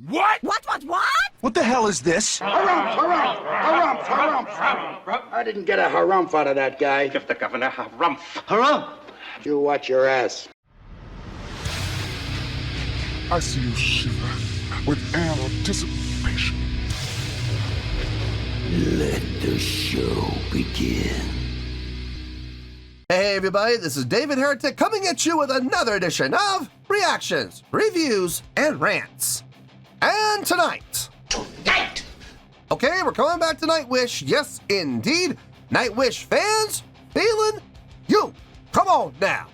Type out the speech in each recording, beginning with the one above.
What? What? What the hell is this? Harumph. I didn't get a harumph out of that guy. Give the governor harumph. Harumph! You watch your ass. I see you shiver with anticipation. Let the show begin. Hey everybody, this is David Heretic coming at you with another edition of Reactions, Reviews, and Rants. And tonight... Okay, we're coming back to Nightwish. Yes, indeed. Nightwish fans, feeling you. Come on now.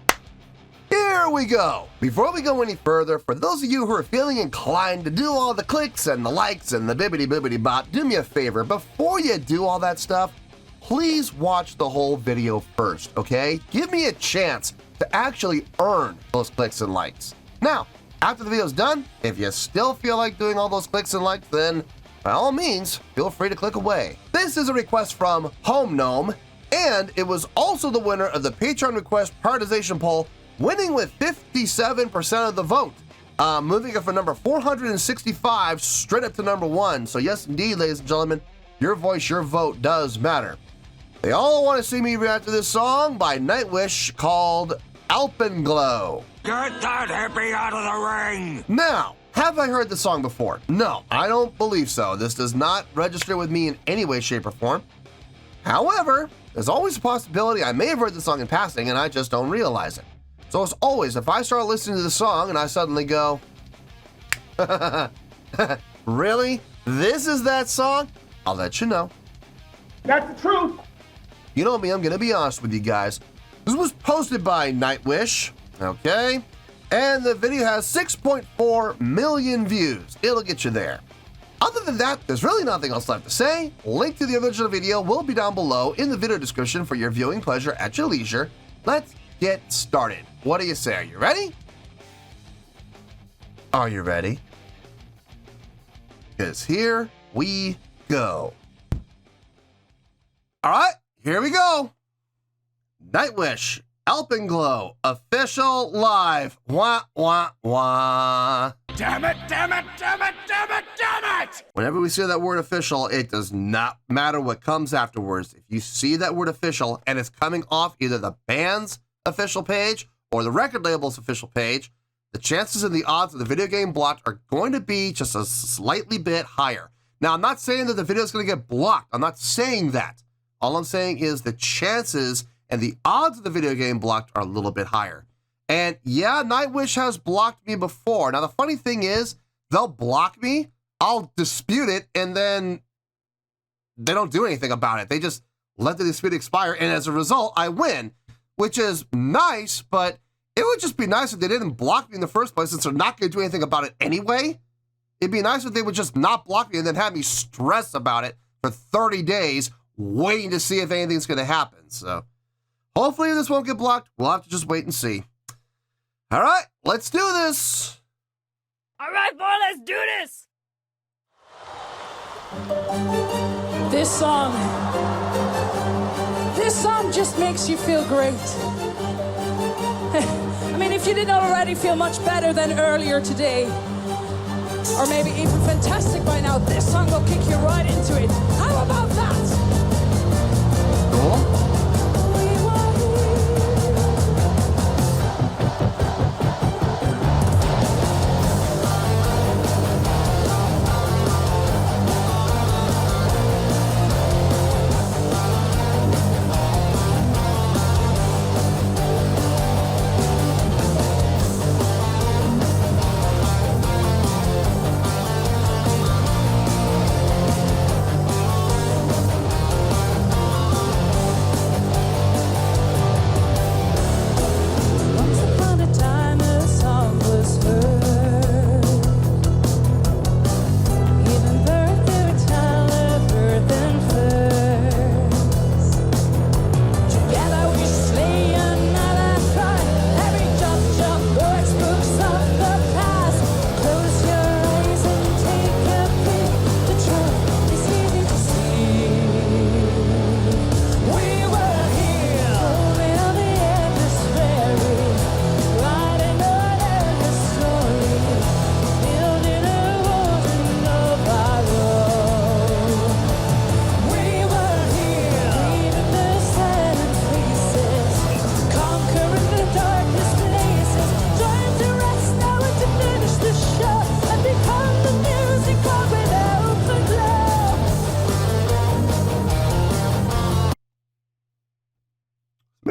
Here we go. Before we go any further, for those of you who are feeling inclined to do all the clicks and the likes and the bibbity-bibbity bop, do me a favor. Before you do all that stuff, please watch the whole video first, okay? Give me a chance to actually earn those clicks and likes. Now, after the video's done, if you still feel like doing all those clicks and likes, then by all means, feel free to click away. This is a request from Home Gnome, and it was also the winner of the Patreon request prioritization poll, winning with 57% of the vote, moving it from number 465 straight up to number 1. So yes, indeed, ladies and gentlemen, your voice, your vote does matter. They all want to see me react to this song by Nightwish called Alpenglow. Get that hippie out of the ring! Now, have I heard the song before? No, I don't believe so. This does not register with me in any way, shape, or form. However, there's always a possibility I may have heard the song in passing and I just don't realize it. So as always, if I start listening to the song and I suddenly go, really? This is that song? I'll let you know. That's the truth. You know me, I'm gonna be honest with you guys. This was posted by Nightwish, okay? And the video has 6.4 million views. It'll get you there. Other than that, there's really nothing else left to say. Link to the original video will be down below in the video description for your viewing pleasure at your leisure. Let's get started. What do you say? Are you ready? Are you ready? Because here we go. All right, here we go. Nightwish, Alpenglow, official live. Wah, wah, wah. Damn it! Whenever we see that word official, it does not matter what comes afterwards. If you see that word official and it's coming off either the band's official page or the record label's official page, the chances and the odds of the video getting blocked are going to be just a slightly bit higher. Now, I'm not saying that the video is going to get blocked. I'm not saying that. All I'm saying is the chances and the odds of the video getting blocked are a little bit higher. And yeah, Nightwish has blocked me before. Now, the funny thing is, they'll block me, I'll dispute it, and then they don't do anything about it. They just let the dispute expire, and as a result, I win, which is nice, but it would just be nice if they didn't block me in the first place, since they're not going to do anything about it anyway. It'd be nice if they would just not block me and then have me stress about it for 30 days, waiting to see if anything's going to happen. So hopefully this won't get blocked. We'll have to just wait and see. All right, let's do this. All right, boy, let's do this. This song just makes you feel great. I mean, if you didn't already feel much better than earlier today, or maybe even fantastic by now, this song will kick you right into it. How about that? Cool.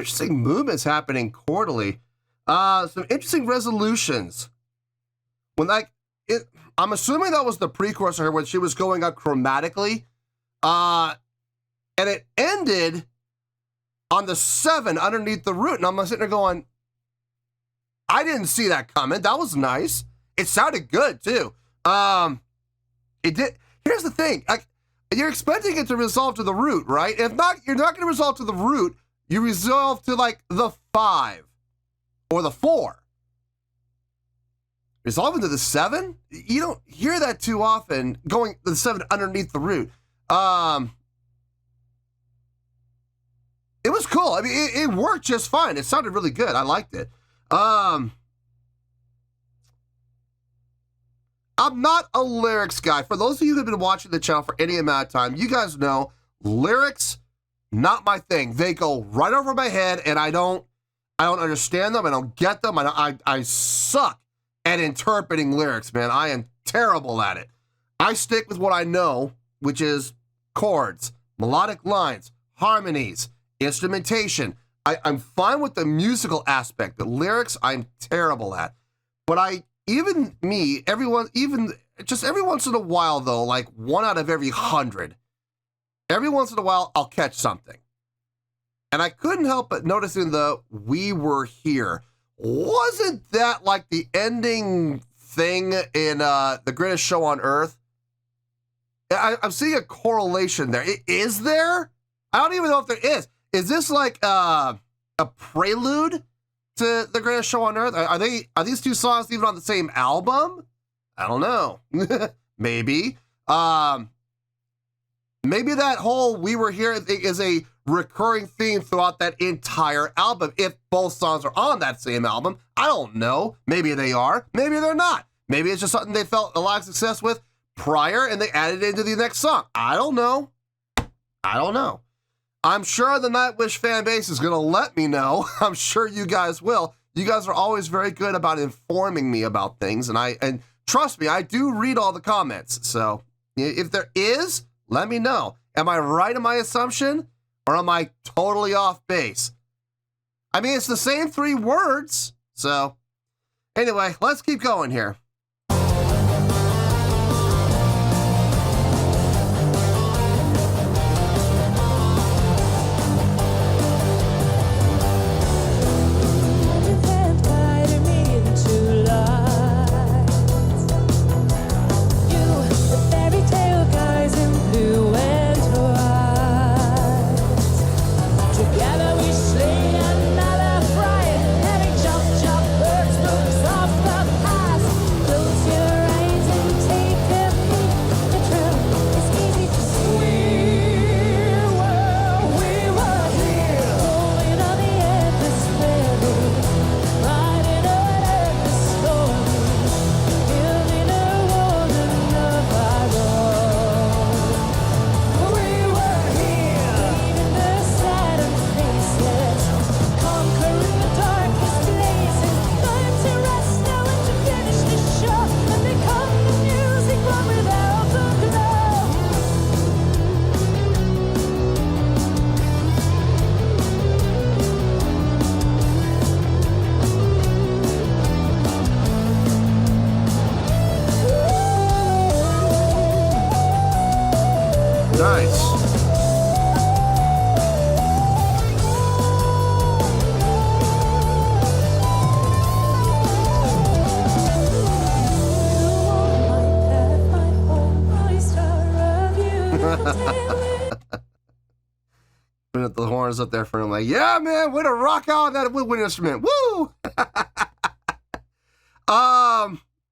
interesting movements happening chordally. Some interesting resolutions. When I'm assuming that was the precursor when she was going up chromatically. And it ended on the 7 underneath the root. And I'm sitting there going, I didn't see that coming. That was nice. It sounded good too. It did. Here's the thing. You're expecting it to resolve to the root, right? If not, you're not going to resolve to the root. You resolve to like the 5 or the 4. Resolving to the 7? You don't hear that too often, going the 7 underneath the root. It was cool. I mean, it worked just fine. It sounded really good. I liked it. I'm not a lyrics guy. For those of you who have been watching the channel for any amount of time, you guys know lyrics, not my thing. They go right over my head, and I don't understand them. I don't get them. I suck at interpreting lyrics, man. I am terrible at it. I stick with what I know, which is chords, melodic lines, harmonies, instrumentation. I'm fine with the musical aspect. The lyrics, I'm terrible at. But every once in a while though, like 1 out of every 100, every once in a while I'll catch something. And I couldn't help but noticing the "We Were Here." Wasn't that like the ending thing in The Greatest Show on Earth? I'm seeing a correlation there. Is there? I don't even know if there is. Is this like a prelude to The Greatest Show on Earth? Are these two songs even on the same album? I don't know. Maybe. Maybe that whole "We Were Here" is a recurring theme throughout that entire album. If both songs are on that same album, I don't know. Maybe they are. Maybe they're not. Maybe it's just something they felt a lot of success with prior and they added it into the next song. I don't know. I'm sure the Nightwish fan base is going to let me know. I'm sure you guys will. You guys are always very good about informing me about things, and trust me, I do read all the comments. So if there is, let me know. Am I right in my assumption, or am I totally off base? I mean, it's the same 3 words. So anyway, let's keep going here. Putting the horns up there for him, like, yeah, man, way to rock out that woodwind instrument. Woo!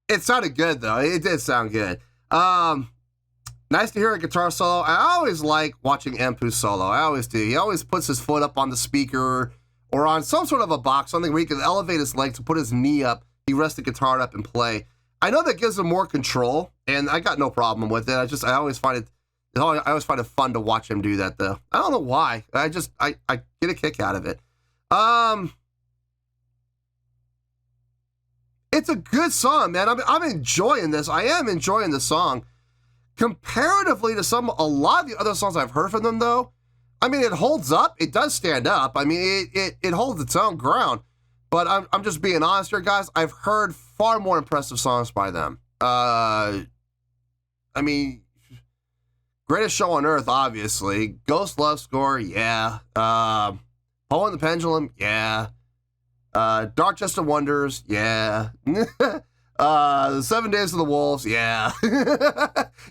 It sounded good though. It did sound good. Nice to hear a guitar solo. I always like watching Empu solo. I always do. He always puts his foot up on the speaker or on some sort of a box, something where he can elevate his leg to put his knee up. He rests the guitar up and play. I know that gives him more control, and I got no problem with it. I always find it fun to watch him do that, though. I don't know why. I get a kick out of it. It's a good song, man. I'm enjoying this. I am enjoying the song. Comparatively to a lot of the other songs I've heard from them, though, I mean, it holds up. It does stand up. I mean, it holds its own ground. But I'm just being honest here, guys. I've heard far more impressive songs by them. I mean, Greatest Show on Earth, obviously. Ghost Love Score, yeah. Poe and the Pendulum, yeah. Dark Chest of Wonders, yeah. The 7 Days of the Wolves, yeah.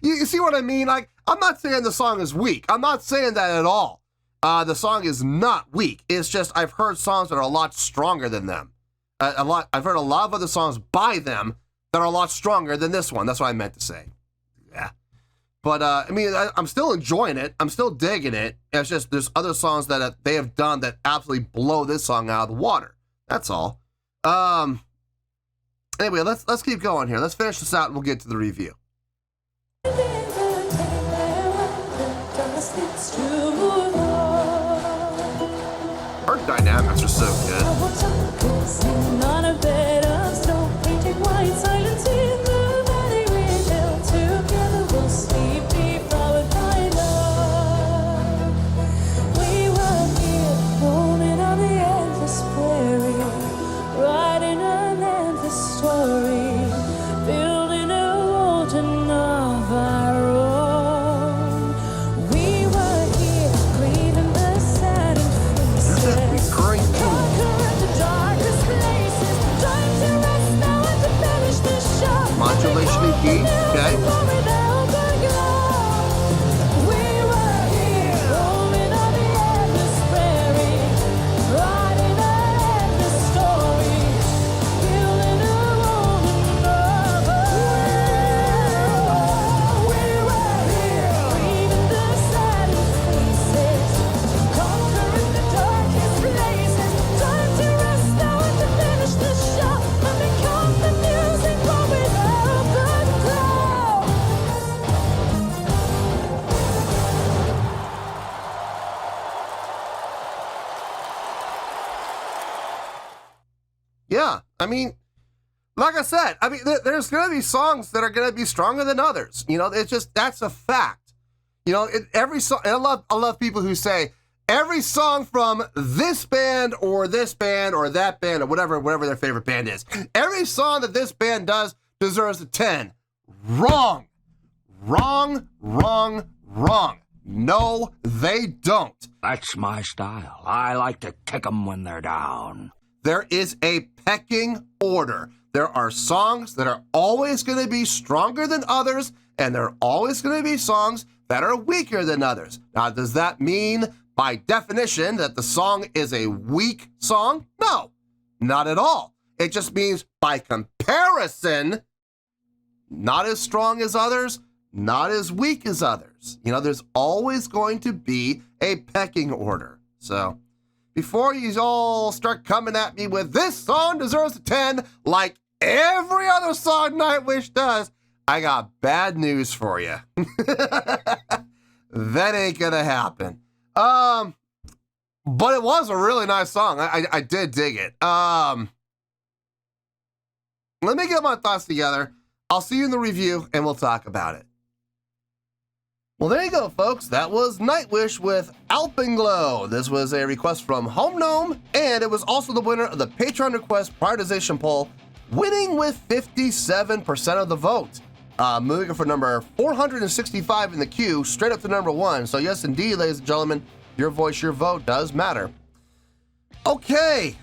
you see what I mean? Like, I'm not saying the song is weak. I'm not saying that at all. The song is not weak. It's just I've heard songs that are a lot stronger than them. I've heard a lot of other songs by them that are a lot stronger than this one. That's what I meant to say. Yeah. But, I mean, I'm still enjoying it. I'm still digging it. It's just there's other songs that they have done that absolutely blow this song out of the water. That's all. Anyway, let's keep going here. Let's finish this out and we'll get to the review. Her dynamics are so good. Modulation in key, okay. Yeah, I mean, like I said, I mean, there's going to be songs that are going to be stronger than others. You know, it's just, that's a fact. You know, every song, and I love people who say, every song from this band or that band or whatever their favorite band is, every song that this band does deserves a 10. Wrong. Wrong, wrong, wrong. No, they don't. That's my style. I like to kick 'em when they're down. There is a pecking order. There are songs that are always going to be stronger than others, and there are always going to be songs that are weaker than others. Now, does that mean, by definition, that the song is a weak song? No, not at all. It just means, by comparison, not as strong as others, not as weak as others. You know, there's always going to be a pecking order. So, before you all start coming at me with this song deserves a 10 like every other song Nightwish does, I got bad news for you. That ain't gonna happen. But it was a really nice song. I did dig it. Let me get my thoughts together. I'll see you in the review and we'll talk about it. Well, there you go, folks. That was Nightwish with Alpenglow. This was a request from Home Gnome, and it was also the winner of the Patreon request prioritization poll, winning with 57% of the vote. Moving for number 465 in the queue, straight up to number 1. So yes, indeed, ladies and gentlemen, your voice, your vote does matter. Okay,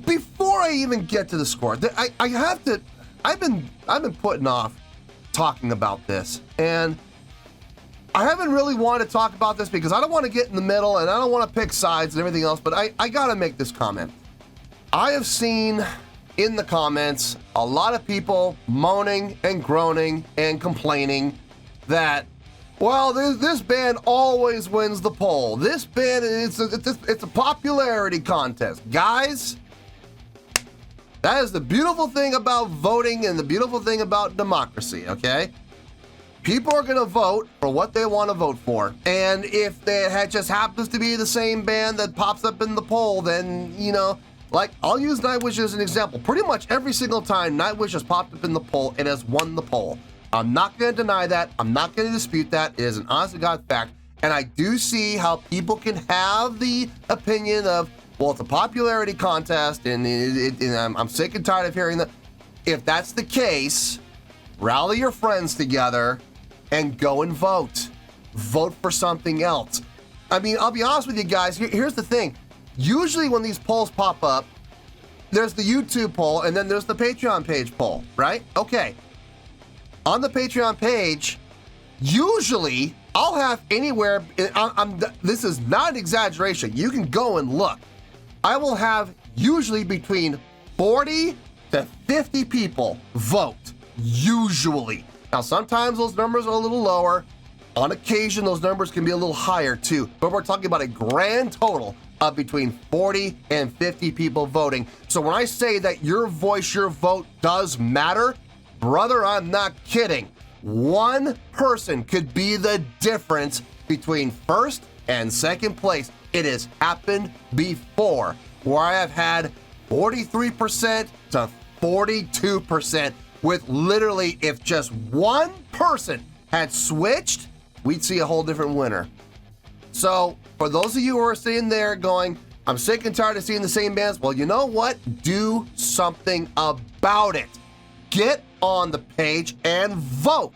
before I even get to the score, I've been putting off talking about this, and I haven't really wanted to talk about this because I don't want to get in the middle and I don't want to pick sides and everything else, but I gotta make this comment. I have seen in the comments a lot of people moaning and groaning and complaining that, well, this band always wins the poll. This band, it's a popularity contest. Guys, that is the beautiful thing about voting and the beautiful thing about democracy, okay? People are going to vote for what they want to vote for. And if it just happens to be the same band that pops up in the poll, then, you know, like, I'll use Nightwish as an example. Pretty much every single time Nightwish has popped up in the poll, it has won the poll. I'm not going to deny that. I'm not going to dispute that. It is an honest to God fact. And I do see how people can have the opinion of, well, it's a popularity contest, and I'm sick and tired of hearing that. If that's the case, rally your friends together and go and vote. Vote for something else. I mean, I'll be honest with you guys. Here's the thing. Usually when these polls pop up, there's the YouTube poll and then there's the Patreon page poll, right? Okay. On the Patreon page, usually I'll have anywhere, this is not an exaggeration. You can go and look. I will have usually between 40 to 50 people vote. Usually. Now, sometimes those numbers are a little lower. On occasion, those numbers can be a little higher too, but we're talking about a grand total of between 40 and 50 people voting. So when I say that your voice, your vote does matter, brother, I'm not kidding. One person could be the difference between first and second place. It has happened before, where I have had 43% to 42% with literally, if just one person had switched, we'd see a whole different winner. So for those of you who are sitting there going, I'm sick and tired of seeing the same bands, well, you know what? Do something about it. Get on the page and vote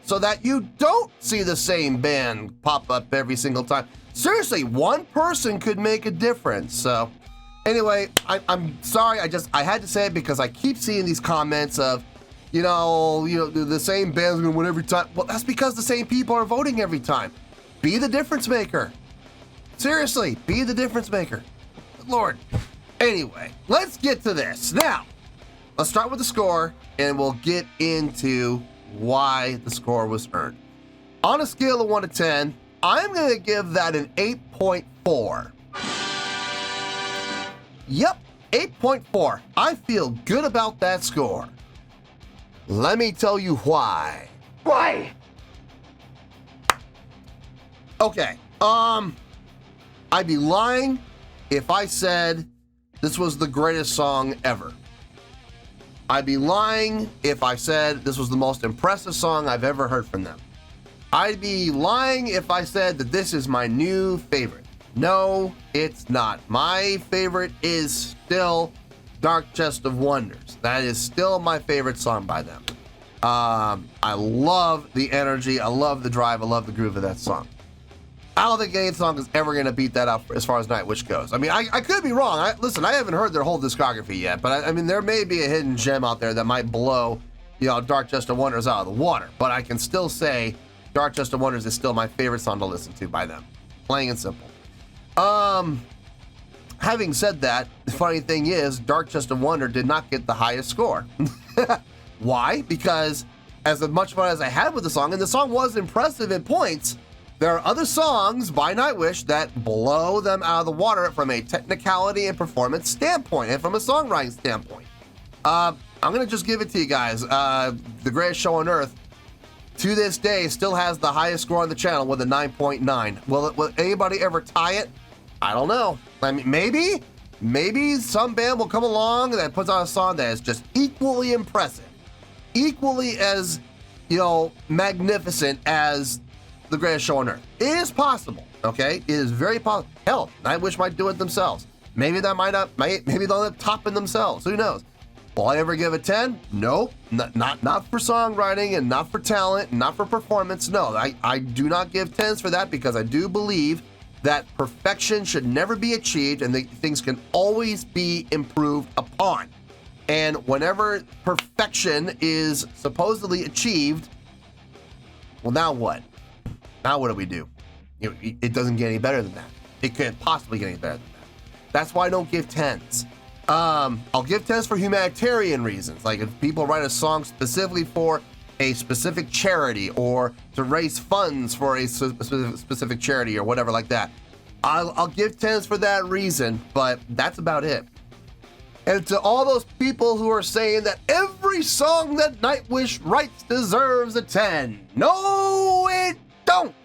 so that you don't see the same band pop up every single time. Seriously, one person could make a difference. So anyway, I'm sorry. I had to say it because I keep seeing these comments of, you know, the same band's gonna win every time. Well, that's because the same people are voting every time. Be the difference maker. Seriously, be the difference maker. Good Lord. Anyway, let's get to this. Now, let's start with the score and we'll get into why the score was earned. On a scale of 1 to 10, I'm gonna give that an 8.4. Yep, 8.4. I feel good about that score. Let me tell you why. Why? Okay, I'd be lying if I said this was the greatest song ever. I'd be lying if I said this was the most impressive song I've ever heard from them. I'd be lying if I said that this is my new favorite. No, it's not. My favorite is still Dark Chest of Wonders. That is still my favorite song by them. I love the energy. I love the drive. I love the groove of that song. I don't think any song is ever going to beat that up as far as Nightwish goes. I mean, I could be wrong. Listen, I haven't heard their whole discography yet, but I mean, there may be a hidden gem out there that might blow, Dark Chest of Wonders out of the water. But I can still say Dark Chest of Wonders is still my favorite song to listen to by them. Plain and simple. Having said that, the funny thing is, Dark Chest of Wonder did not get the highest score. Why? Because as much fun as I had with the song, and the song was impressive at points, there are other songs by Nightwish that blow them out of the water from a technicality and performance standpoint and from a songwriting standpoint. I'm going to just give it to you guys. The Greatest Show on Earth, to this day, still has the highest score on the channel with a 9.9. Will anybody ever tie it? I don't know. I mean, maybe some band will come along that puts out a song that is just equally impressive, equally as, magnificent as The Greatest Show on Earth. It is possible, okay? It is very possible. Hell, Nightwish might do it themselves. Maybe that maybe they'll end up topping themselves. Who knows? Will I ever give a 10? Nope. Not for songwriting and not for talent and not for performance. No, I do not give 10s for that because I do believe that perfection should never be achieved and that things can always be improved upon. And whenever perfection is supposedly achieved, well, now what? Now what do we do? It doesn't get any better than that. It can't possibly get any better than that. That's why I don't give 10s. I'll give 10s for humanitarian reasons, like if people write a song specifically for a specific charity or to raise funds for a specific charity or whatever like that. I'll give 10s for that reason, but that's about it. And to all those people who are saying that every song that Nightwish writes deserves a 10, no, it don't.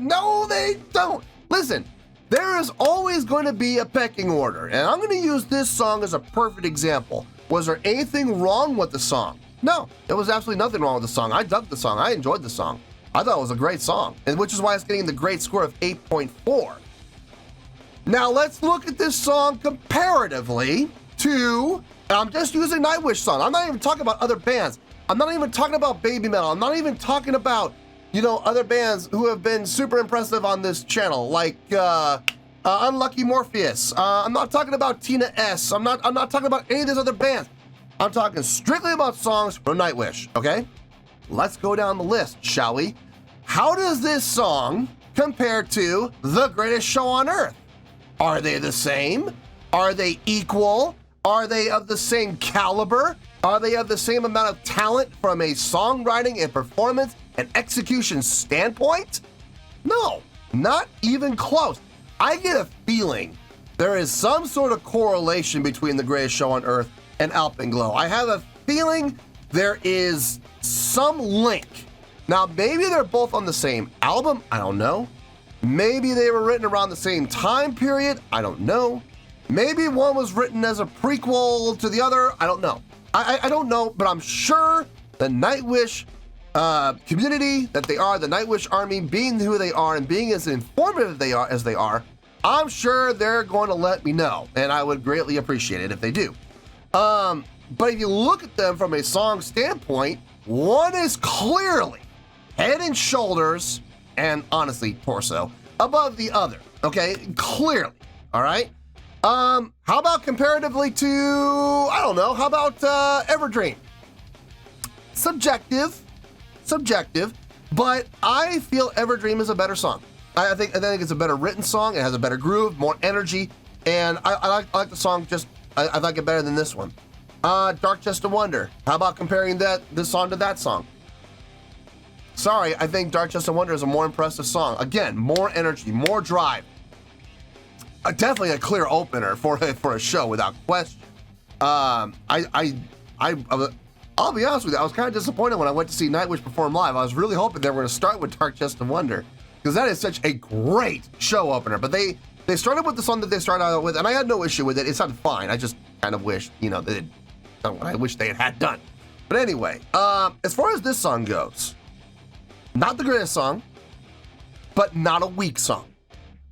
No, they don't. Listen, there is always going to be a pecking order, and I'm going to use this song as a perfect example. Was there anything wrong with the song? No, there was absolutely nothing wrong with the song. I dug the song. I enjoyed the song. I thought it was a great song, and which is why it's getting the great score of 8.4. Now let's look at this song comparatively to, and I'm just using Nightwish song. I'm not even talking about other bands. I'm not even talking about baby metal. I'm not even talking about, you know, other bands who have been super impressive on this channel, like Unlucky Morpheus. I'm not talking about Tina S. I'm not talking about any of these other bands. I'm talking strictly about songs from Nightwish, okay? Let's go down the list, shall we? How does this song compare to The Greatest Show on Earth? Are they the same? Are they equal? Are they of the same caliber? Are they of the same amount of talent from a songwriting and performance and execution standpoint? No, not even close. I get a feeling there is some sort of correlation between The Greatest Show on Earth and Alpenglow. I have a feeling there is some link. Now, maybe they're both on the same album. I don't know. Maybe they were written around the same time period. I don't know. Maybe one was written as a prequel to the other. I don't know. I don't know, but I'm sure the Nightwish community that they are, the Nightwish army, being who they are and being as informative as they are, I'm sure they're going to let me know, and I would greatly appreciate it if they do. But if you look at them from a song standpoint, one is clearly head and shoulders, and honestly, torso, above the other, okay? Clearly, all right? How about comparatively to, I don't know, how about Everdream? Subjective, but I feel Everdream is a better song. I think it's a better written song. It has a better groove, more energy, and I like the song just, I like it better than this one. Dark Just a Wonder. How about comparing this song to that song? Sorry, I think Dark Just a Wonder is a more impressive song. Again, more energy, more drive. Definitely a clear opener for a show without question. I'll be honest with you, I was kind of disappointed when I went to see Nightwish perform live. I was really hoping they were going to start with Dark Just a Wonder, because that is such a great show opener. But they started with the song that they started out with, and I had no issue with it. It sounded fine. I just kind of wish, you know, they had done what I wish they had done. But anyway, as far as this song goes, not the greatest song, but not a weak song.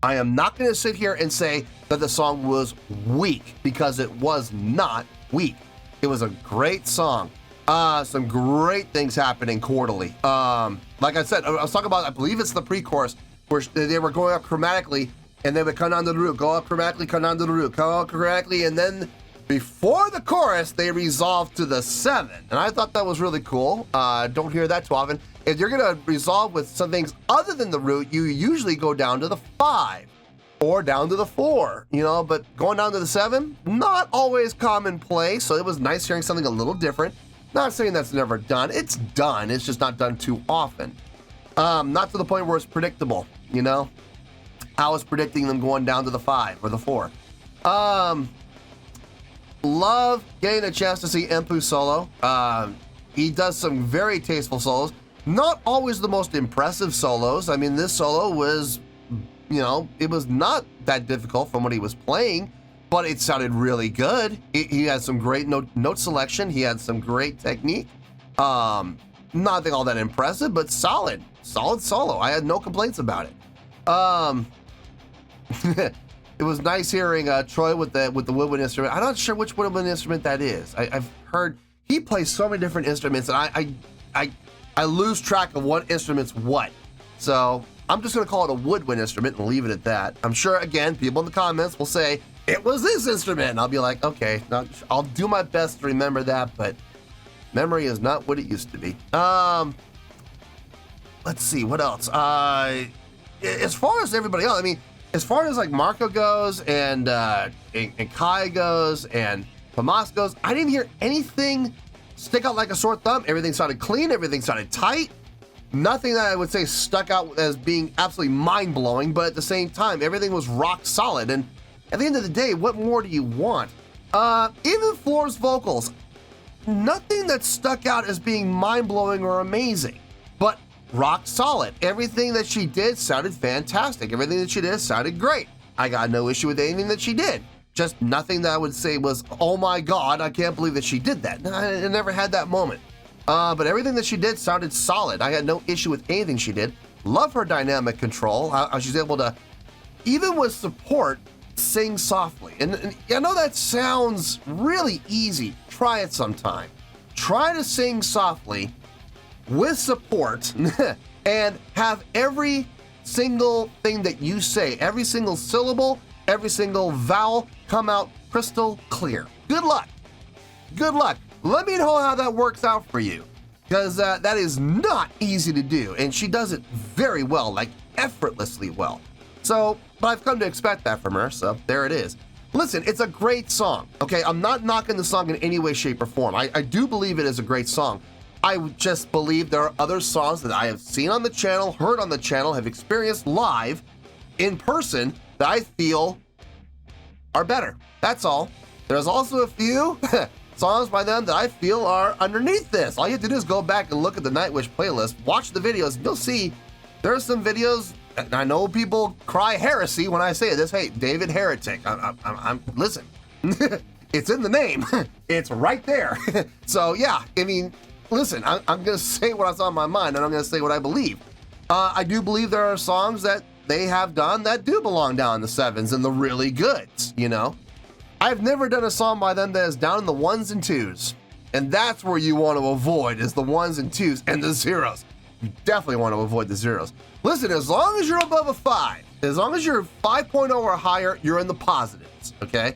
I am not going to sit here and say that the song was weak, because it was not weak. It was a great song. Some great things happening quarterly. Like I said, I was talking about, I believe it's the pre-chorus, where they were going up chromatically, and they would come down to the root, go up chromatically, come down to the root, come up chromatically, and then before the chorus, they resolved to the 7. And I thought that was really cool. Don't hear that too often. If you're going to resolve with some things other than the root, you usually go down to the 5 or down to the 4, you know, but going down to the 7, not always commonplace. So it was nice hearing something a little different. Not saying that's never done. It's done. It's just not done too often. Not to the point where it's predictable, you know. I was predicting them going down to the 5 or the 4. Love getting a chance to see Empu solo. He does some very tasteful solos. Not always the most impressive solos. I mean, this solo was, you know, it was not that difficult from what he was playing, but it sounded really good. He had some great note selection. He had some great technique. Nothing all that impressive, but solid solo. I had no complaints about it. It was nice hearing Troy with the woodwind instrument. I'm not sure which woodwind instrument that is. I've heard he plays so many different instruments, and I lose track of what instrument's what. So I'm just gonna call it a woodwind instrument and leave it at that. I'm sure, again, people in the comments will say, it was this instrument. And I'll be like, okay, I'll do my best to remember that, but memory is not what it used to be. Let's see, what else? As far as everybody else, I mean, as far as like Marco goes and Kai goes and Tomas goes, I didn't hear anything stick out like a sore thumb. Everything sounded clean. Everything sounded tight. Nothing that I would say stuck out as being absolutely mind-blowing, but at the same time, everything was rock solid. And at the end of the day, what more do you want? Even Floor's vocals, nothing that stuck out as being mind-blowing or amazing, but rock solid. Everything that she did sounded fantastic. Everything that she did sounded great. I got no issue with anything that she did. Just nothing that I would say was, oh my God, I can't believe that she did that. I never had that moment. But everything that she did sounded solid. I had no issue with anything she did. Love her dynamic control, how she's able to, even with support, sing softly. And I know that sounds really easy. Try it sometime. Try to sing softly with support and have every single thing that you say, every single syllable, every single vowel come out crystal clear. Good luck. Good luck. Let me know how that works out for you, because that is not easy to do, and she does it very well, like effortlessly well. So, but I've come to expect that from her, so there it is. Listen, it's a great song, okay? I'm not knocking the song in any way, shape, or form. I do believe it is a great song. I just believe there are other songs that I have seen on the channel, heard on the channel, have experienced live, in person, that I feel are better. That's all. There's also a few songs by them that I feel are underneath this. All you have to do is go back and look at the Nightwish playlist, watch the videos, and you'll see there are some videos. I know people cry heresy when I say this. Hey, David Heretic. Listen, it's in the name. It's right there. So yeah, I mean, listen, I'm gonna say what's on my mind, and I'm gonna say what I believe. I do believe there are songs that they have done that do belong down in the 7s and the really goods, you know? I've never done a song by them that is down in the 1s and 2s. And that's where you want to avoid, is the 1s and 2s and the 0s. You definitely want to avoid the 0s. Listen, as long as you're above a 5, as long as you're 5.0 or higher, you're in the positives, okay?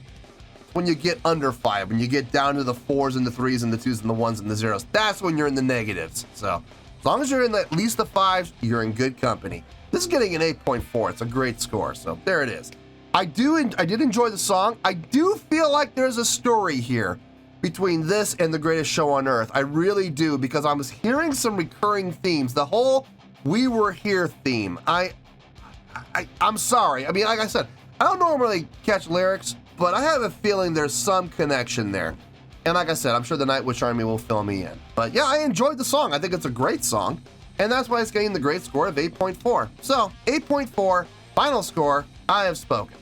When you get under 5, when you get down to the 4s and the 3s and the 2s and the 1s and the 0s, that's when you're in the negatives. So as long as you're in at least the 5s, you're in good company. This is getting an 8.4. It's a great score, so there it is. I did enjoy the song. I do feel like there's a story here between this and The Greatest Show on Earth. I really do, because I was hearing some recurring themes. The whole "We Were Here" theme. I'm sorry. I mean, like I said, I don't normally catch lyrics, but I have a feeling there's some connection there. And like I said, I'm sure the Nightwish Army will fill me in. But yeah, I enjoyed the song. I think it's a great song. And that's why it's getting the great score of 8.4. So, 8.4, final score, I have spoken.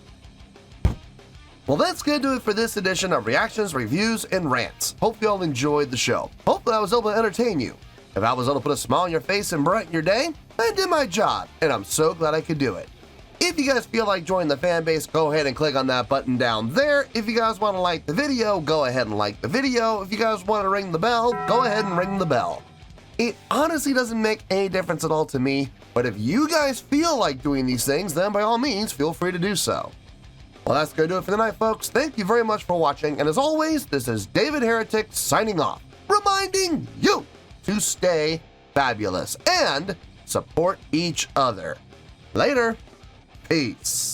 Well, that's going to do it for this edition of Reactions, Reviews, and Rants. Hope you all enjoyed the show. Hopefully I was able to entertain you. If I was able to put a smile on your face and brighten your day, I did my job, and I'm so glad I could do it. If you guys feel like joining the fan base, go ahead and click on that button down there. If you guys want to like the video, go ahead and like the video. If you guys want to ring the bell, go ahead and ring the bell. It honestly doesn't make any difference at all to me, but if you guys feel like doing these things, then by all means, feel free to do so. Well, that's going to do it for the night, folks. Thank you very much for watching, and as always, this is David Heretic signing off, reminding you to stay fabulous and support each other. Later. Peace.